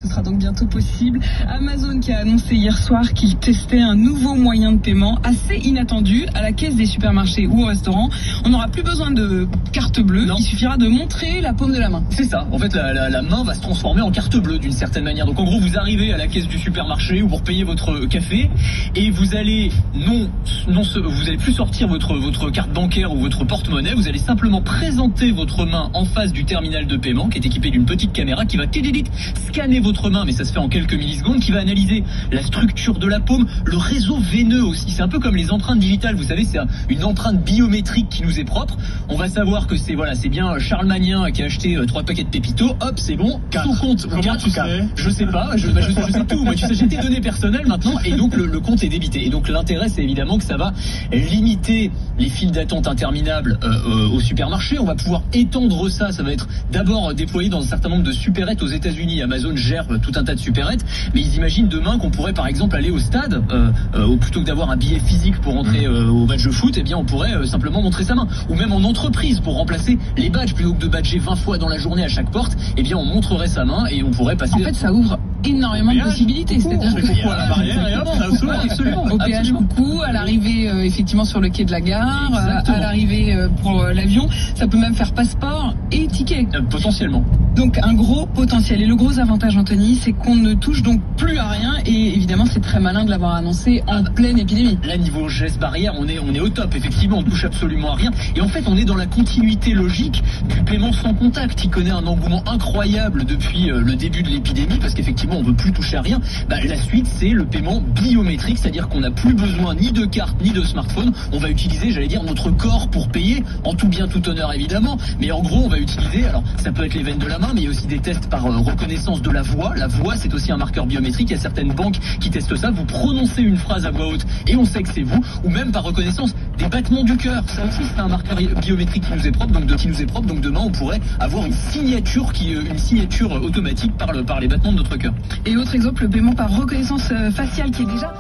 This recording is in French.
Ce sera donc bientôt possible. Amazon qui a annoncé hier soir qu'il testait un nouveau moyen de paiement assez inattendu à la caisse des supermarchés ou au restaurant. On n'aura plus besoin de carte bleue. Non. Il suffira de montrer la paume de la main. C'est ça. En fait, la main va se transformer en carte bleue d'une certaine manière. Donc en gros, vous arrivez à la caisse du supermarché où vous repayez votre café et vous allez vous allez plus sortir votre carte bancaire ou votre porte-monnaie. Vous allez simplement présenter votre main en face du terminal de paiement qui est équipé d'une petite caméra qui va scanner votre main, mais ça se fait en quelques millisecondes, qui va analyser la structure de la paume, le réseau veineux aussi. C'est un peu comme les empreintes digitales, vous savez, c'est une empreinte biométrique qui nous est propre. On va savoir que c'est bien Charles Magnin qui a acheté 3 paquets de Pépito. Hop, c'est bon. Son compte. Comment tu sais ? Je sais pas. Je sais tout. Moi, tu sais, j'ai des données personnelles maintenant, et donc le compte est débité. Et donc l'intérêt, c'est évidemment que ça va limiter les files d'attente interminables au supermarché. On va pouvoir étendre ça. Ça va être d'abord déployé dans un certain nombre de supérettes aux États-Unis. Amazon gère tout un tas de supérettes, mais ils imaginent demain qu'on pourrait par exemple aller au stade, plutôt que d'avoir un billet physique pour entrer au match de foot, eh bien on pourrait simplement montrer sa main. Ou même en entreprise, pour remplacer les badges, plutôt que de badger 20 fois dans la journée à chaque porte, eh bien on montrerait sa main et on pourrait passer... En fait, ça ouvre énormément de possibilités. C'est-à-dire que à la barrière et hop, absolument. Au péage beaucoup, à l'arrivée effectivement sur le quai de la gare, à l'arrivée pour l'avion, ça peut même faire passeport et ticket. Potentiellement. Donc un gros potentiel. Et le gros avantage, Anthony, c'est qu'on ne touche donc plus à rien. Et évidemment, c'est très malin de l'avoir annoncé en pleine épidémie. Là, niveau geste barrière, on est au top. Effectivement, on touche absolument à rien. Et en fait, on est dans la continuité logique du paiement sans contact, qui connaît un engouement incroyable depuis le début de l'épidémie, parce qu'effectivement, on veut plus toucher à rien. La suite, c'est le paiement biométrique, c'est-à-dire qu'on n'a plus besoin ni de carte ni de smartphone. On va utiliser, notre corps pour payer, en tout bien, tout honneur évidemment. Mais en gros, on va utiliser, alors ça peut être les veines de la main, mais il y a aussi des tests par reconnaissance de la voix. La voix, c'est aussi un marqueur biométrique. Il y a certaines banques qui testent ça. Vous prononcez une phrase à voix haute et on sait que c'est vous. Ou même par reconnaissance des battements du cœur. Ça aussi, c'est un marqueur biométrique qui nous est propre. Donc demain, on pourrait avoir une signature automatique par les battements de notre cœur. Et autre exemple, le paiement par reconnaissance faciale qui est déjà